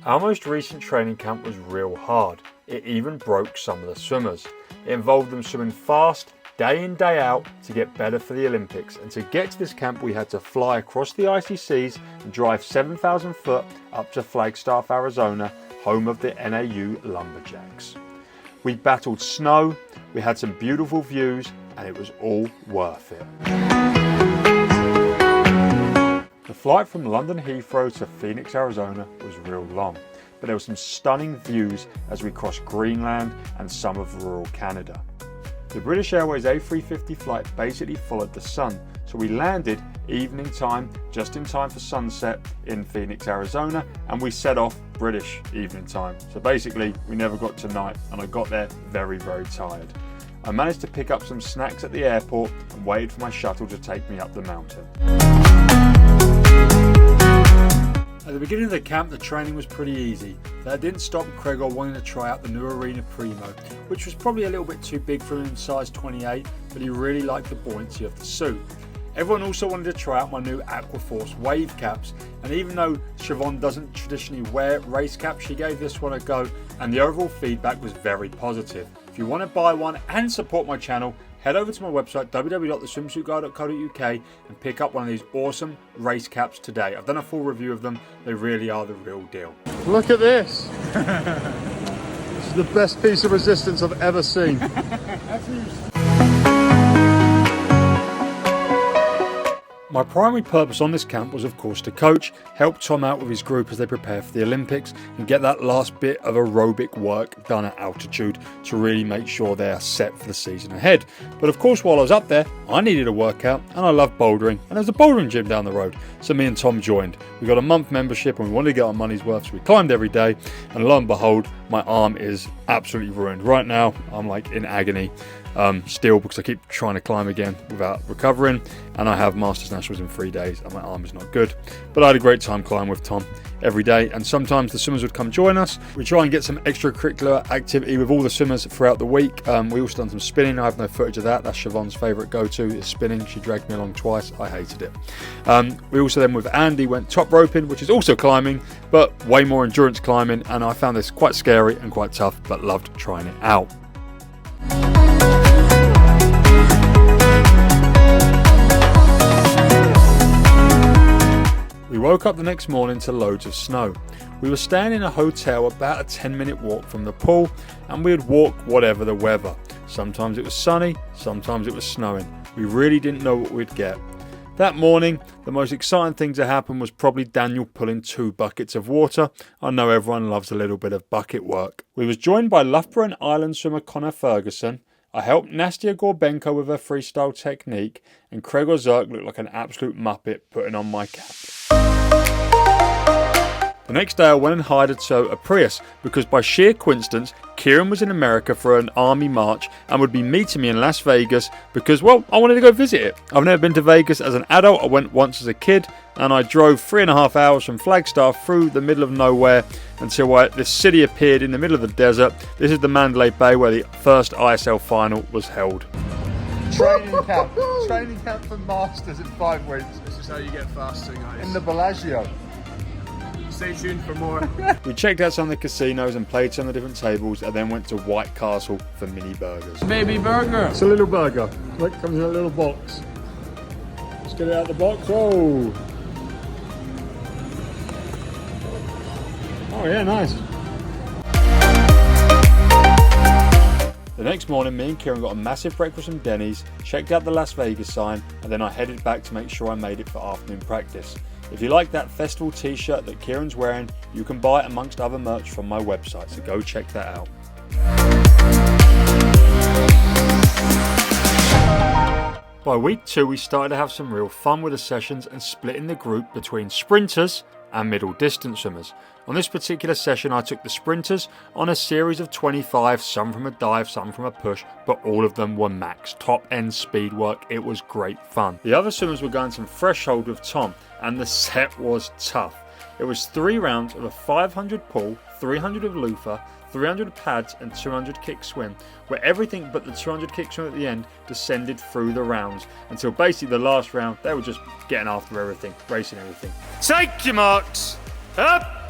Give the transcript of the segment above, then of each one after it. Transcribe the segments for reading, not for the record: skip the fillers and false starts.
Our most recent training camp was real hard. It even broke some of the swimmers. It involved them swimming fast, day in, day out, to get better for the Olympics. And to get to this camp, we had to fly across the icy seas and drive 7,000 foot up to Flagstaff, Arizona, home of the NAU Lumberjacks. We battled snow, we had some beautiful views, and it was all worth it. The flight from London Heathrow to Phoenix, Arizona was real long, but there were some stunning views as we crossed Greenland and some of rural Canada. The British Airways A350 flight basically followed the sun, so we landed evening time, just in time for sunset in Phoenix, Arizona, and we set off British evening time. So basically, we never got to night, and I got there very, very tired. I managed to pick up some snacks at the airport and waited for my shuttle to take me up the mountain. At the beginning of the camp, the training was pretty easy. That didn't stop Gregor wanting to try out the new Arena Primo, which was probably a little bit too big for him in size 28, but he really liked the buoyancy of the suit. Everyone also wanted to try out my new Aquaforce wave caps, and even though Siobhan doesn't traditionally wear race caps, she gave this one a go, and the overall feedback was very positive. If you want to buy one and support my channel, head over to my website www.theswimsuitguy.co.uk and pick up one of these awesome race caps today. I've done a full review of them. They really are the real deal. Look at this. This is the best piece of resistance I've ever seen. My primary purpose on this camp was of course to coach, help Tom out with his group as they prepare for the Olympics and get that last bit of aerobic work done at altitude to really make sure they are set for the season ahead. But of course while I was up there, I needed a workout and I love bouldering, and there's a bouldering gym down the road. So me and Tom joined. We got a month membership and we wanted to get our money's worth, so we climbed every day, and lo and behold, my arm is absolutely ruined. Right now, I'm like in agony. Still, because I keep trying to climb again without recovering, and I have Masters Nationals in 3 days and my arm is not good. But I had a great time climbing with Tom every day, and sometimes the swimmers would come join us. We try and get some extracurricular activity with all the swimmers throughout the week. We also done some spinning. I have no footage of that. That's Siobhan's favourite go-to, is spinning. She dragged me along twice. I hated it. We also then with Andy went top roping, which is also climbing, but way more endurance climbing, and I found this quite scary and quite tough, but loved trying it out. We woke up the next morning to loads of snow. We were staying in a hotel about a 10-minute walk from the pool, and we would walk whatever the weather. Sometimes it was sunny, sometimes it was snowing. We really didn't know what we'd get. That morning, the most exciting thing to happen was probably Daniel pulling 2 buckets of water. I know everyone loves a little bit of bucket work. We was joined by Loughborough and Island swimmer Connor Ferguson. I helped Nastia Gorbenko with her freestyle technique, and Gregor Zirk looked like an absolute muppet putting on my cap. The next day I went and hired a Prius because by sheer coincidence Kieran was in America for an army march and would be meeting me in Las Vegas because, well, I wanted to go visit it. I've never been to Vegas as an adult. I went once as a kid, and I drove 3.5 hours from Flagstaff through the middle of nowhere until this city appeared in the middle of the desert. This is the Mandalay Bay where the first ISL final was held. Training camp for Masters in 5 weeks. This is how you get faster, guys. In the Bellagio. Stay tuned for more. We checked out some of the casinos and played some of the different tables, and then went to White Castle for mini burgers. Baby burger. It's a little burger. Look, it comes in a little box. Let's get it out of the box. Oh. Oh yeah, nice. The next morning, me and Kieran got a massive breakfast from Denny's, checked out the Las Vegas sign, and then I headed back to make sure I made it for afternoon practice. If you like that festival t-shirt that Kieran's wearing, you can buy it amongst other merch from my website, so go check that out. By week 2, we started to have some real fun with the sessions and splitting the group between sprinters and middle distance swimmers. On this particular session, I took the sprinters on a series of 25, some from a dive, some from a push, but all of them were max top end speed work. It was great fun. The other swimmers were going some threshold with Tom, and the set was tough. It was 3 rounds of a 500 pull, 300 of loofah, 300 pads and 200 kick swim, where everything but the 200 kick swim at the end descended through the rounds until basically the last round they were just getting after everything, racing everything. Take your marks! Up!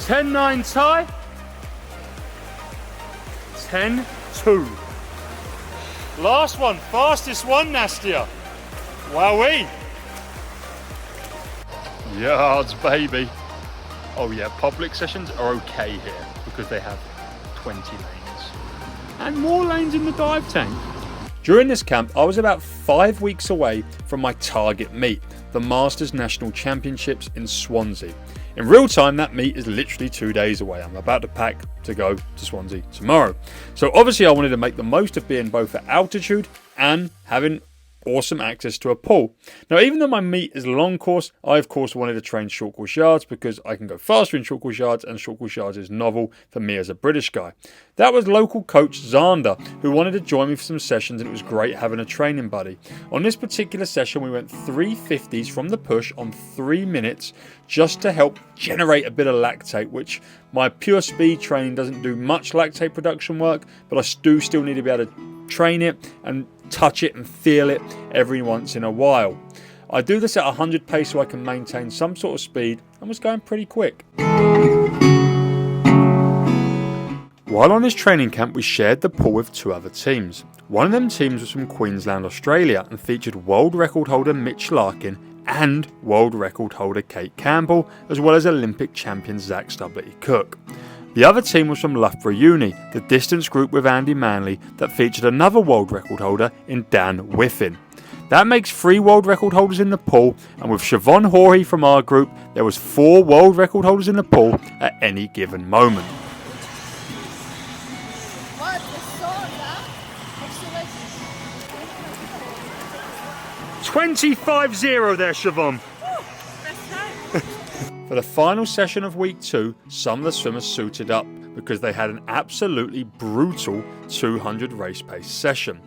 10-9 tie. 10-2. Last one, fastest one, Nastia. Wowee. Yards, baby. Oh yeah, public sessions are okay here because they have 20 lanes. And more lanes in the dive tank. During this camp, I was about 5 weeks away from my target meet, the Masters National Championships in Swansea. In real time, that meet is literally 2 days away. I'm about to pack to go to Swansea tomorrow. So obviously I wanted to make the most of being both at altitude and having awesome access to a pool. Now, even though my meet is long course, I of course wanted to train short course yards because I can go faster in short course yards, and short course yards is novel for me as a British guy. That was local coach Zander, who wanted to join me for some sessions, and it was great having a training buddy. On this particular session, we went 350s from the push on 3 minutes just to help generate a bit of lactate, which my pure speed training doesn't do much lactate production work, but I do still need to be able to train it and touch it and feel it every once in a while. I do this at 100 pace so I can maintain some sort of speed, and was going pretty quick. While on this training camp, we shared the pool with 2 other teams. One of them teams was from Queensland, Australia, and featured world record holder Mitch Larkin and world record holder Kate Campbell, as well as Olympic champion Zach Stubberty-Cook. The other team was from Loughborough Uni, the distance group with Andy Manley that featured another world record holder in Dan Whiffin. That makes 3 world record holders in the pool, and with Siobhan Horry from our group, there was 4 world record holders in the pool at any given moment. 25-0 there, Siobhan. For the final session of week 2, some of the swimmers suited up because they had an absolutely brutal 200 race pace session.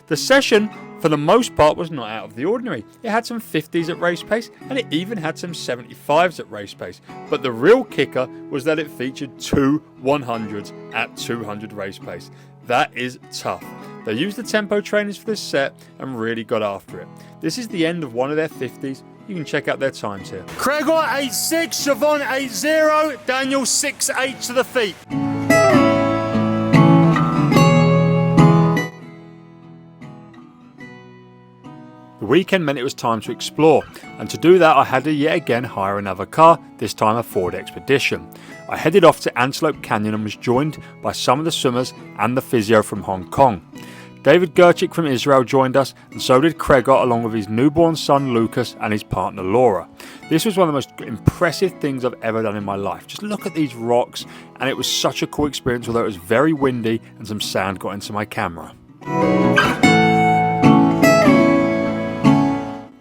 The session, for the most part, was not out of the ordinary. It had some 50s at race pace, and it even had some 75s at race pace. But the real kicker was that it featured 2 100s at 200 race pace. That is tough. They used the tempo trainers for this set and really got after it. This is the end of one of their 50s. You can check out their times here. Gregor 8.6, Siobhan 8.0, Daniel 6.8 to the feet. The weekend meant it was time to explore, and to do that I had to yet again hire another car, this time a Ford Expedition. I headed off to Antelope Canyon and was joined by some of the swimmers and the physio from Hong Kong. David Gerchik from Israel joined us, and so did Gregor along with his newborn son Lucas and his partner Laura. This was one of the most impressive things I've ever done in my life. Just look at these rocks, and it was such a cool experience, although it was very windy and some sand got into my camera.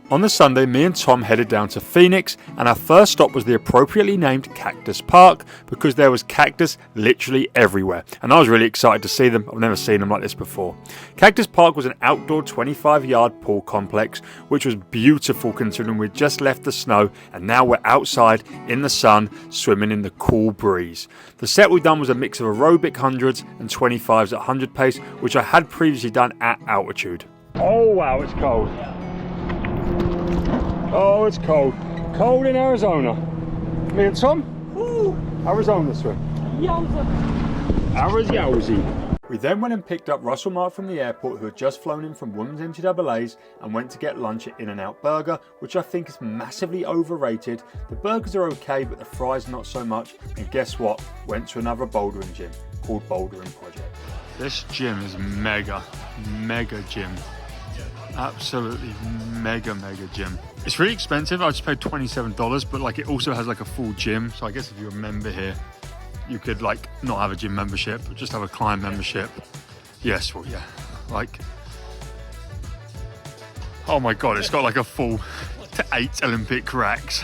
On the Sunday, me and Tom headed down to Phoenix, and our first stop was the appropriately named Cactus Park because there was cactus literally everywhere, and I was really excited to see them. I've never seen them like this before. Cactus Park was an outdoor 25-yard pool complex, which was beautiful considering we'd just left the snow and now we're outside in the sun swimming in the cool breeze. The set we'd done was a mix of aerobic 100s and 25s at 100 pace, which I had previously done at altitude. Oh wow, it's cold. Oh, it's cold. Cold in Arizona. Me and Tom? Woo! Arizona swim. Yowza. Arizona. We then went and picked up Russell Mark from the airport, who had just flown in from Women's NCAAs, and went to get lunch at In-N-Out Burger, which I think is massively overrated. The burgers are okay, but the fries not so much. And guess what? Went to another bouldering gym called Bouldering Project. This gym is mega gym. Absolutely mega gym. It's really expensive. I just paid $27, but like it also has like a full gym. So I guess if you're a member here, you could like not have a gym membership, but just have a client membership. Yes, well, yeah. Like, oh my God, it's got like a full 8 Olympic racks.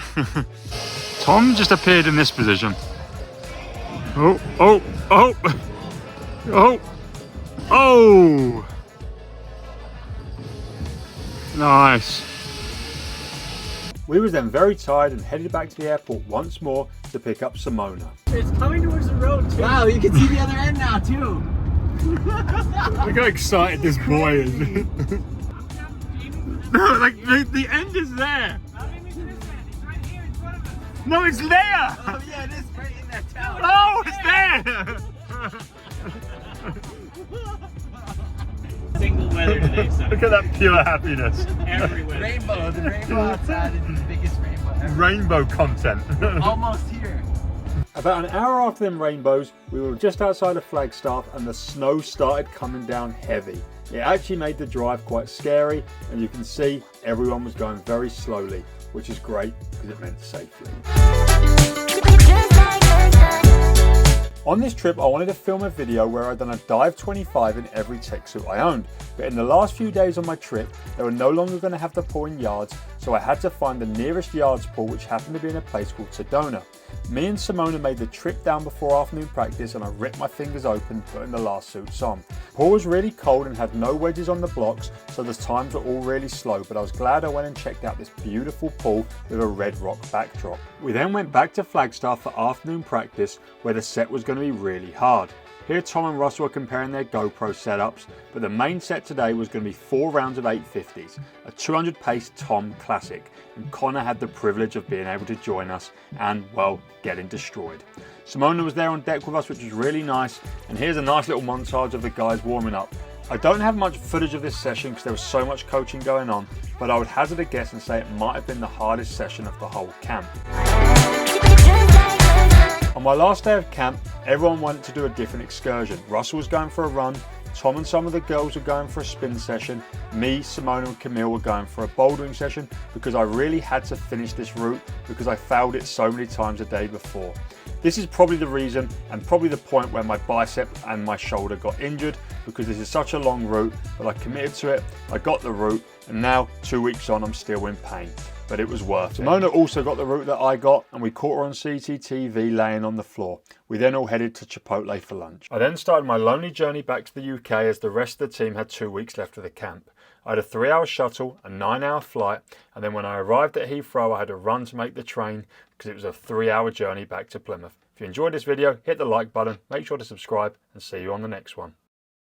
Tom just appeared in this position. Oh. Nice. We were then very tired and headed back to the airport once more to pick up Simona. It's coming towards the road too. Wow, you can see the other end now too. Look how excited this boy is. No, like the end is there. It's right here in front of us. No, it's there. Oh yeah, it is right in that tower. Oh, it's there! Single weather today, son. Look at that pure happiness. Everywhere. Rainbow. The rainbow outside is the biggest rainbow ever. Rainbow content. Almost here. About an hour after them rainbows, we were just outside of Flagstaff and the snow started coming down heavy. It actually made the drive quite scary, and you can see everyone was going very slowly, which is great because it meant safely. On this trip, I wanted to film a video where I'd done a dive 25 in every tech suit I owned, but in the last few days on my trip, they were no longer going to have the pool in yards, so I had to find the nearest yards pool, which happened to be in a place called Sedona. Me and Simona made the trip down before afternoon practice and I ripped my fingers open putting the last suits on. The pool was really cold and had no wedges on the blocks, so the times were all really slow, but I was glad I went and checked out this beautiful pool with a red rock backdrop. We then went back to Flagstaff for afternoon practice, where the set was going to be really hard. Here Tom and Russell are comparing their GoPro setups, but the main set today was going to be 4 rounds of 850s, a 200 pace Tom classic, and Connor had the privilege of being able to join us and, well, getting destroyed. Simona was there on deck with us, which was really nice, and here's a nice little montage of the guys warming up. I don't have much footage of this session because there was so much coaching going on, but I would hazard a guess and say it might have been the hardest session of the whole camp. On my last day of camp, everyone wanted to do a different excursion. Russell was going for a run, Tom and some of the girls were going for a spin session, me, Simona and Camille were going for a bouldering session because I really had to finish this route because I failed it so many times the day before. This is probably the reason and probably the point where my bicep and my shoulder got injured, because this is such a long route, but I committed to it, I got the route, and now 2 weeks on I'm still in pain. But it was worth it. Simona also got the route that I got, and we caught her on CCTV laying on the floor. We then all headed to Chipotle for lunch. I then started my lonely journey back to the UK as the rest of the team had 2 weeks left of the camp. I had a 3-hour shuttle, a 9-hour flight, and then when I arrived at Heathrow I had to run to make the train because it was a 3-hour journey back to Plymouth. If you enjoyed this video, hit the like button, make sure to subscribe, and see you on the next one.